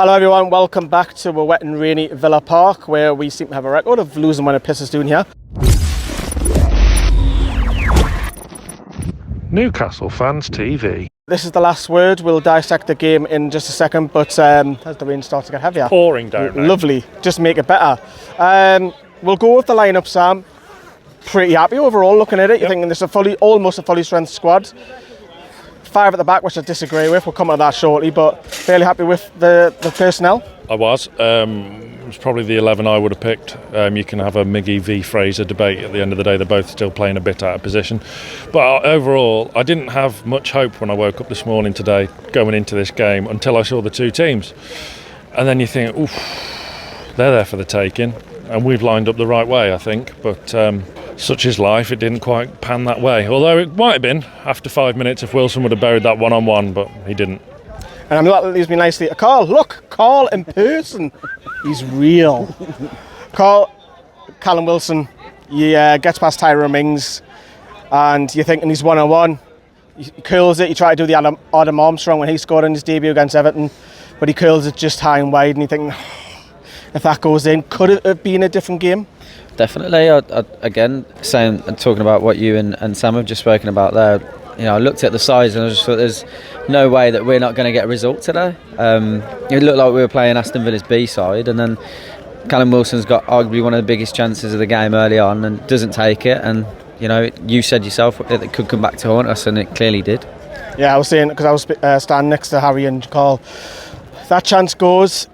Hello everyone, welcome back to a wet and rainy Villa Park, where we seem to have a record of losing when it pisses down here. Newcastle Fans TV. This is the last word. We'll dissect the game in just a second, but as the rain starts to get heavier. Pouring down now. Lovely, just make it better. We'll go with the lineup, Sam. Pretty happy overall looking at it. You're thinking this is almost a fully strength squad. 5 at the back, which I disagree with. We'll come on to that shortly, but fairly happy with the personnel. I was. It was probably the 11 I would have picked. You can have a Miggy v Fraser debate. At the end of the day, they're both still playing a bit out of position. But overall, I didn't have much hope when I woke up this morning today, going into this game, until I saw the two teams. And then you think, oof, they're there for the taking. And we've lined up the right way, I think. But such is life, it didn't quite pan that way. Although it might have been after 5 minutes if Wilson would have buried that one-on-one, but he didn't. And that leads me nicely to Carl. Look, Carl in person. He's real. Callum Wilson, he gets past Tyrone Mings, and you're thinking he's one-on-one. He curls it. He tried to do the Adam Armstrong when he scored in his debut against Everton, but he curls it just high and wide, and you think, if that goes in, could it have been a different game? Definitely. Again, talking about what you and Sam have just spoken about there, I looked at the size and I just thought there's no way that we're not going to get a result today. It looked like we were playing Aston Villa's B side, and then Callum Wilson's got arguably one of the biggest chances of the game early on and doesn't take it. And you said yourself that it could come back to haunt us, and it clearly did. Yeah, I was saying, because I was standing next to Harry and Carl, that chance goes.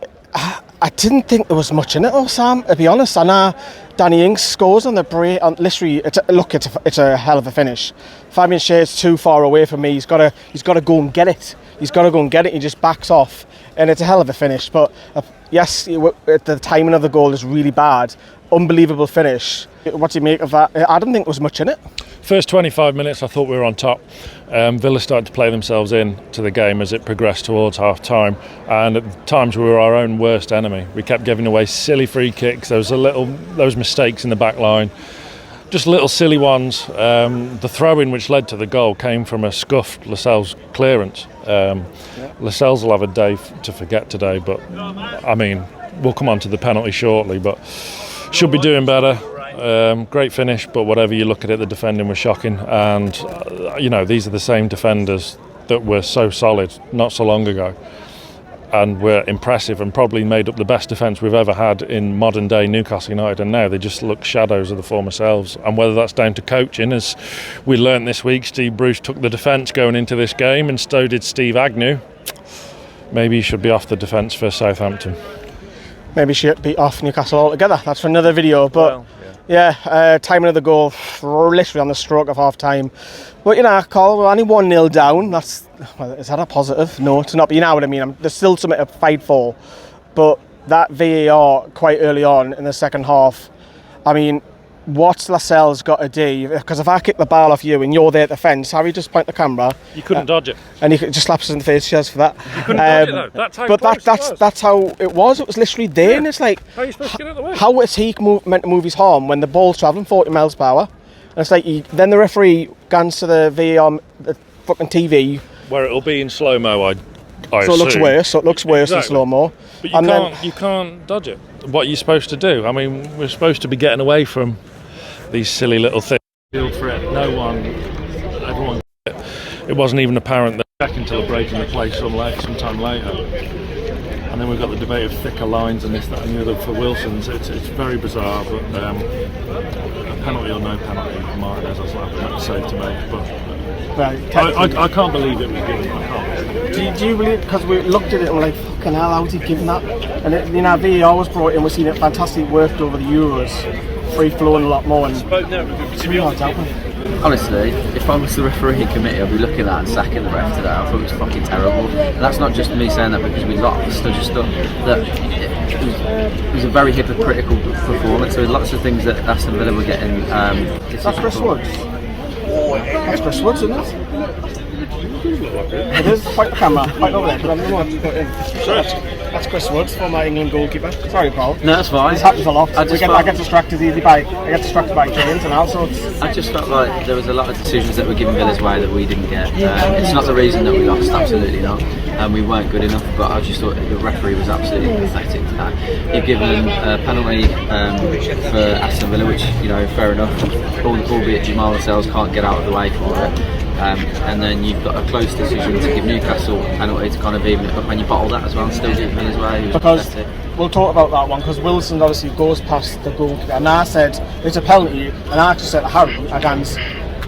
I didn't think there was much in it, though, Sam, to be honest. I know Danny Ings scores on the break. Literally, it's a hell of a finish. Fabian Schär's too far away from me. He's got to go and get it. He just backs off, and it's a hell of a finish. But yes, the timing of the goal is really bad. Unbelievable finish. What do you make of that? I don't think there was much in it. First 25 minutes, I thought we were on top. Villa started to play themselves into the game as it progressed towards half-time, and at times we were our own worst enemy. We kept giving away silly free kicks. There was mistakes in the back line, just little silly ones. The throw-in which led to the goal came from a scuffed Lascelles clearance. Lascelles will have a day to forget today, but I mean, we'll come on to the penalty shortly, but should be doing better. Great finish, but whatever you look at it, the defending was shocking. And these are the same defenders that were so solid not so long ago, and were impressive and probably made up the best defence we've ever had in modern day Newcastle United. And now they just look shadows of the former selves. And whether that's down to coaching, as we learned this week, Steve Bruce took the defence going into this game, and so did Steve Agnew. Maybe he should be off the defence for Southampton. Maybe he should be off Newcastle altogether. That's for another video. But timing of the goal, literally on the stroke of half time. But Carl, we're only 1-0 down. Is that a positive? No, it's not. But you know what I mean. There's still something to fight for. But that VAR quite early on in the second half, I mean, what's Lascelles got to do? Because if I kick the ball off you and you're there at the fence, Harry, just point the camera. You couldn't dodge it. And he just slaps us in the face. Cheers for that. You couldn't dodge it though. That's how. But that's how it was. It was literally there, and it's like, how are you supposed to get out of the way? How is he meant to move his arm when the ball's travelling 40 miles per hour? And it's like then the referee guns to the VAR, the fucking TV, where it'll be in slow mo. I so assume. It looks worse. So it looks worse in slow mo. But you can't dodge it. What are you supposed to do? I mean, we're supposed to be getting away from these silly little things. Field for it. Everyone. It wasn't even apparent that back until a break in the play sometime later. And then we've got the debate of thicker lines and this, that, and the other for Wilson's. It's very bizarre, but a penalty or no penalty for Martinez, that's what I have to say to make. But I can't believe it was given. I can't. Do you believe? Because we looked at it and we're like, fucking hell, how's he given that? And VAR was brought in. We've seen it fantastic worked over the Euros. Free flowing a lot more, and honestly, if I was the referee committee, I'd be looking at that and sacking the ref today. I thought it was fucking terrible. And that's not just me saying that because we lost. I just thought that it was a very hypocritical performance. There were lots of things that Aston Villa were getting. That's Chris Woods. That's Chris Woods, isn't it? It is. Point the camera. Point over there. Because I'm the one to put in. That's Chris Woods, former England goalkeeper. Sorry, Paul. No, that's fine. This happens a lot. I just get distracted easily by trains and all sorts. I just felt like there was a lot of decisions that were given Villa's way that we didn't get. It's not the reason that we lost, absolutely not. We weren't good enough, but I just thought the referee was absolutely pathetic today. You've given a penalty for Aston Villa, which, you know, fair enough, albeit Jamaal Lascelles can't get out of the way for it. And then you've got a close decision to give Newcastle a penalty to kind of even it up, and you bottle that as well and still give Villa's way. Because we'll talk about that one, because Wilson obviously goes past the goalkeeper, and I said it's a penalty, and I actually said to Harry against,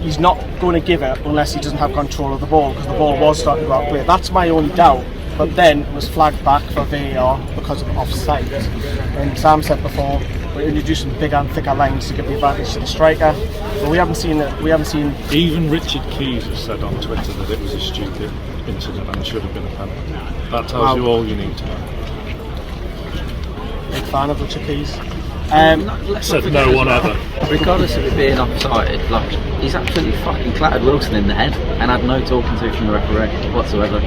he's not going to give it unless he doesn't have control of the ball, because the ball was starting to go out of play. That's my only doubt. But then it was flagged back for VAR because of offside. And Sam said before, we're introducing bigger and thicker lines to give the advantage to the striker. But we haven't seen it. We haven't seen. Even Richard Keys has said on Twitter that it was a stupid incident and should have been a penalty. That tells you all you need to know. Big fan of Richard Keys. Said no one ever. Regardless of it being offside, like, he's absolutely fucking clattered Wilson in the head and had no talking to from the referee whatsoever.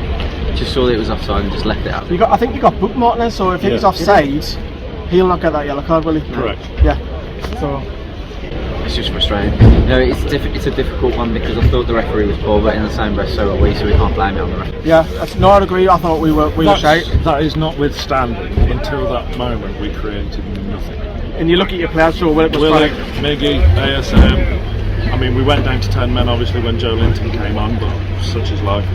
Just saw that it was offside and just left it out. I think you got booked, Martinez, so if it's offside, he'll not get that yellow card, will he? Correct. Yeah. So it's just frustrating. You know, it's a difficult one because I thought the referee was poor, but in the same breath so are we, so we can't blame it on the referee. Yeah, no, I'd agree. I thought we were shite. That is notwithstanding, until that moment we created nothing. And you look at your players, so Willock, Miggy, ASM. I mean, we went down to 10 men obviously when Joe Linton came on, but such is life.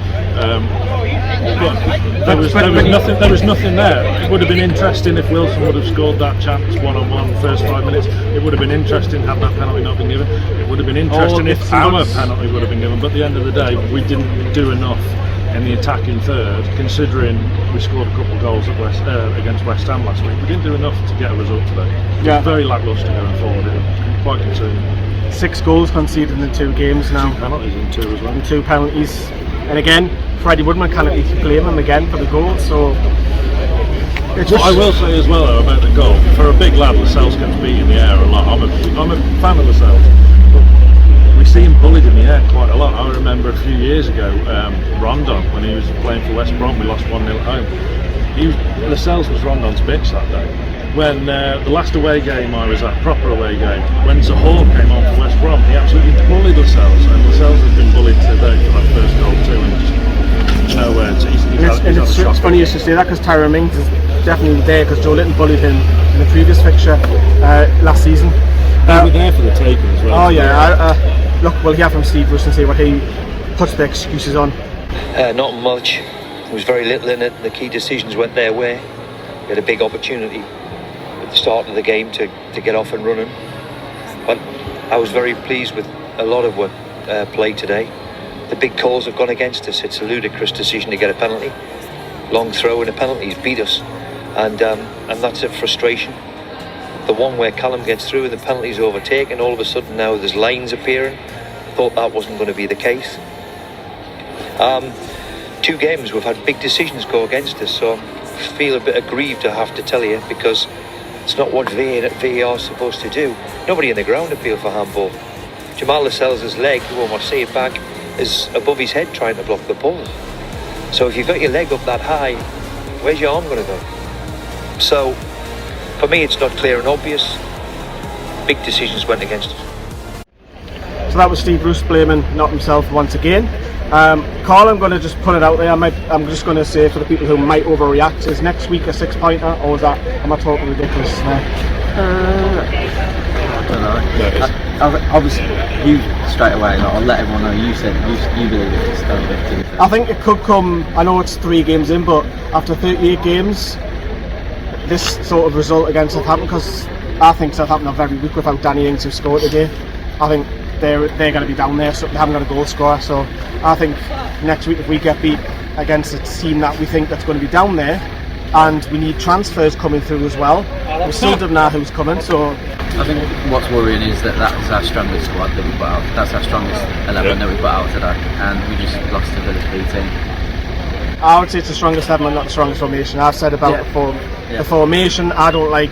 But there was nothing there. It would have been interesting if Wilson would have scored that chance one-on-one first 5 minutes. It would have been interesting had that penalty not been given. It would have been interesting if our penalty would have been given. But at the end of the day, we didn't do enough in the attacking third, considering we scored a couple of goals at against West Ham last week. We didn't do enough to get a result today. Yeah. It was very lacklustre going forward. It was quite concerning. 6 goals conceded in 2 games now. 2 penalties in 2 as well. And 2 penalties. And again, Freddie Woodman can't blame him again for the goal. So what I will say as well though about the goal, for a big lad, Lascelles gets beat in the air a lot. I'm a fan of Lascelles. We see him bullied in the air quite a lot. I remember a few years ago, Rondon, when he was playing for West Brom, we lost 1-0 at home. Lascelles was Rondon's bitch that day. When the last away game I was at, proper away game, when Zahor came on for West Brom, he absolutely bullied Lascelles, and Lascelles has been bullied today for that first goal too, and just nowhere. It's funny you should say that, because Tyrone Mings is definitely there, because Joe Linton bullied him in the previous fixture last season. They were there for the taking as well. Oh yeah, look, we'll hear from Steve Bruce and see what he puts the excuses on. Not much. There was very little in it. The key decisions went their way. We had a big opportunity at the start of the game to get off and running. But I was very pleased with a lot of what played today. The big calls have gone against us. It's a ludicrous decision to get a penalty. Long throw and a penalty has beat us. And that's a frustration. The one where Callum gets through and the penalty's overtaken, all of a sudden now there's lines appearing. Thought that wasn't going to be the case. 2 games we've had big decisions go against us, so I feel a bit aggrieved, I have to tell you, because it's not what VAR is supposed to do. Nobody in the ground appealed for handball. Jamaal Lascelles' leg, when I say it back, is above his head trying to block the ball. So if you've got your leg up that high, where's your arm going to go? So for me it's not clear and obvious. Big decisions went against us. So that was Steve Bruce blaming not himself once again. Carl, I'm going to just put it out there. I'm just going to say for the people who might overreact, is next week a 6-pointer, or is that, am I talking ridiculous there? I don't know. Obviously, you straight away, I'll let everyone know you said you believe it's going to be. I think it could come, I know it's 3 games in, but after 38 games, this sort of result against Southampton, because I think Southampton are very weak without Danny Ings, who scored today. I think they're going to be down there, so they haven't got a goal scorer. So I think next week if we get beat against a team that we think that's going to be down there, and we need transfers coming through as well, we still don't know who's coming. So I think what's worrying is that's our strongest squad that we put out. That's our strongest 11 that we put out today, and we just lost to Villa's B team. I would say it's the strongest 11, not the strongest formation. I've said about the formation. I don't like.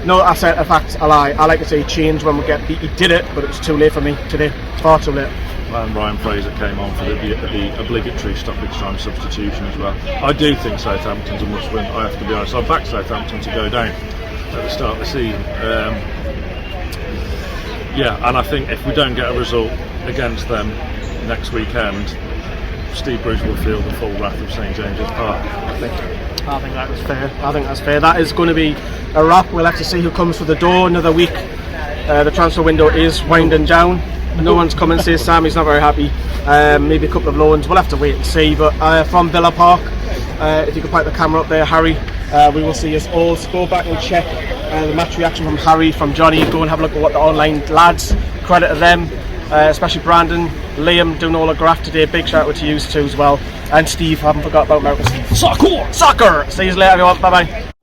No, I said, in fact, I lie. I like to say change when we get beat. He did it, but it was too late for me today. It's far too late. and Ryan Fraser came on for the obligatory stoppage time substitution as well. I do think Southampton's a must-win. I have to be honest. I backed Southampton to go down at the start of the season. And I think if we don't get a result against them next weekend, Steve Bruce will feel the full wrath of St James's Park. I think that was fair. I think that's fair. That is going to be a wrap. We'll have to see who comes through the door another week. The transfer window is winding down. No one's coming, says Sam. He's not very happy. Maybe a couple of loans. We'll have to wait and see. But from Villa Park, if you could point the camera up there, Harry, we will see us all. So go back and check the match reaction from Harry, from Johnny. Go and have a look at what the online lads, credit to them, especially Brandon, Liam doing all the graft today. Big shout out to you too as well. And Steve, I haven't forgot about Marcus. Soccer! See you later everyone. Bye bye.